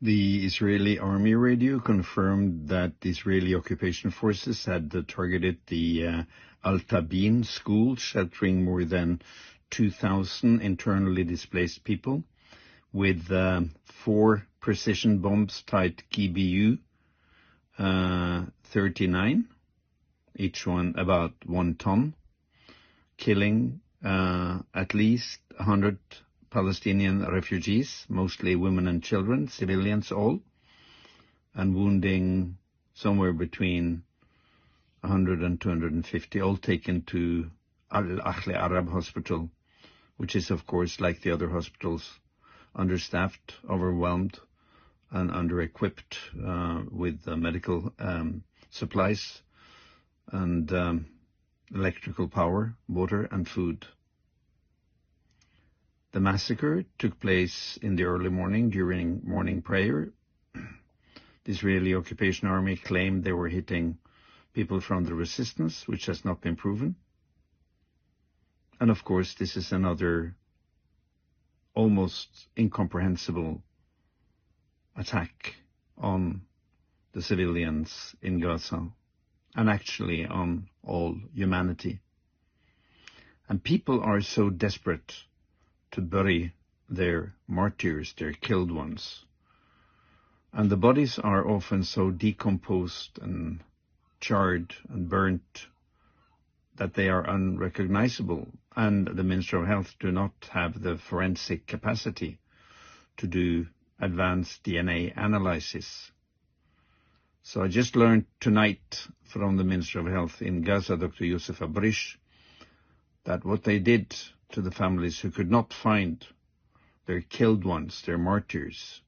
The Israeli army radio confirmed that the Israeli occupation forces had targeted the Al-Tabin school, sheltering more than 2,000 internally displaced people, with 4 precision bombs typed GBU 39, each one about 1 ton, killing at least 100 Palestinian refugees, mostly women and children, civilians all, and wounding somewhere between 100 and 250, all taken to Al-Akhli Arab Hospital, which is, of course, like the other hospitals, understaffed, overwhelmed, and under-equipped with medical supplies and electrical power, water, and food. The massacre took place in the early morning during morning prayer. The Israeli occupation army claimed they were hitting people from the resistance, which has not been proven. And of course, this is another almost incomprehensible attack on the civilians in Gaza, and actually on all humanity. And people are so desperate to bury their martyrs, their killed ones. And the bodies are often so decomposed and charred and burnt that they are unrecognizable, and the Minister of Health do not have the forensic capacity to do advanced DNA analysis. So I just learned tonight from the Minister of Health in Gaza, Dr. Youssef Abrish, that what they did to the families who could not find their killed ones, their martyrs,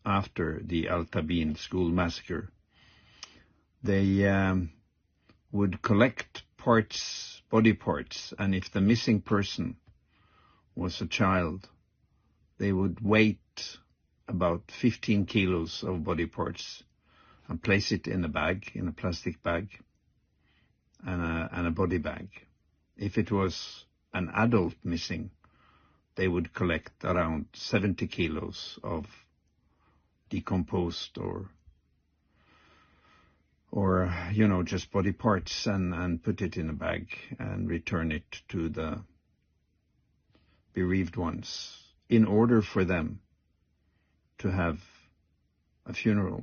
after the Al-Tabin school massacre, they would collect parts, body parts, and if the missing person was a child, they would weight about 15 kilos of body parts and place it in a bag, in a plastic bag, and a body bag. If it was an adult missing, they would collect around 70 kilos of decomposed or just body parts and put it in a bag and return it to the bereaved ones in order for them to have a funeral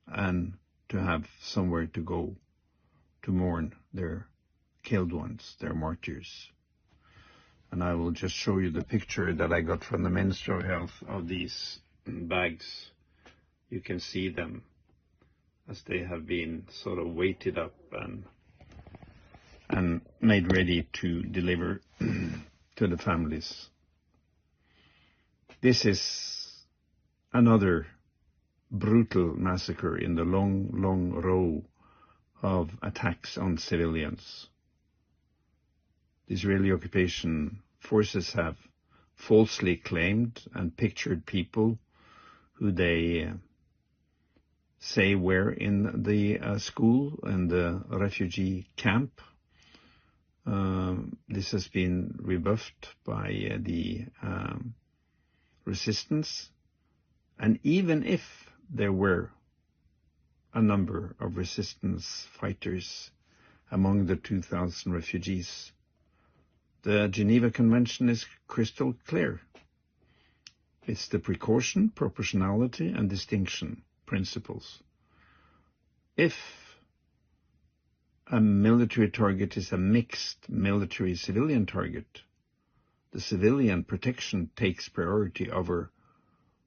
and to have somewhere to go to mourn their killed ones, their martyrs. And I will just show you the picture that I got from the Minister of Health of these bags. You can see them as they have been sort of weighted up and made ready to deliver to the families. This is another brutal massacre in the long, long row of attacks on civilians. The Israeli occupation forces have falsely claimed and pictured people who they say were in the school and the refugee camp. This has been rebuffed by the resistance. And even if there were a number of resistance fighters among the 2,000 refugees, the Geneva Convention is crystal clear. It's the precaution, proportionality, and distinction principles. If a military target is a mixed military-civilian target, the civilian protection takes priority over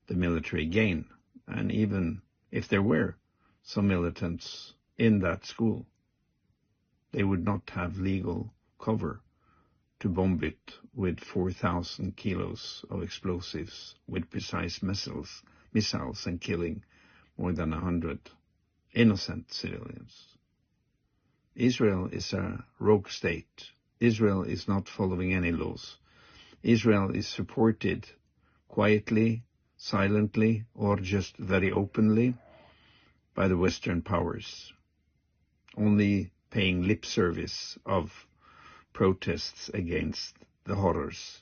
the military gain. And even if there were some militants in that school, they would not have legal cover to bomb it with 4,000 kilos of explosives with precise missiles and killing more than 100 innocent civilians. Israel is a rogue state. Israel is not following any laws. Israel is supported quietly, silently, or just very openly by the Western powers, only paying lip service of protests against the horrors.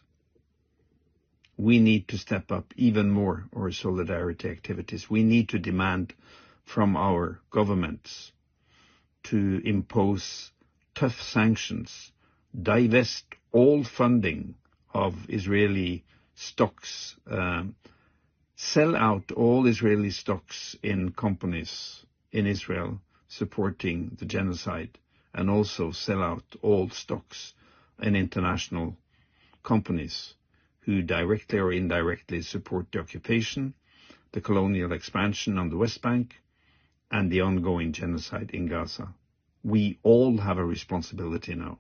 we need to step up even more our solidarity activities. We need to demand from our governments to impose tough sanctions, divest all funding of Israeli stocks, sell out all Israeli stocks in companies in Israel supporting the genocide, and also sell out all stocks in international companies who directly or indirectly support the occupation, the colonial expansion on the West Bank, and the ongoing genocide in Gaza. We all have a responsibility now.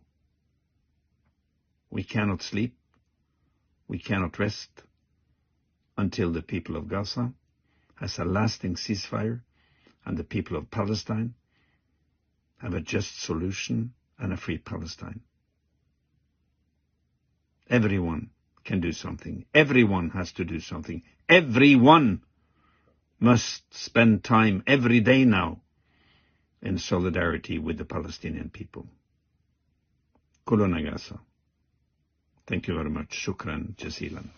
We cannot sleep, we cannot rest until the people of Gaza has a lasting ceasefire and the people of Palestine have a just solution and a free Palestine. Everyone can do something. Everyone has to do something. Everyone must spend time every day now in solidarity with the Palestinian people. Kuluna Gaza. Thank you very much. Shukran jazilan.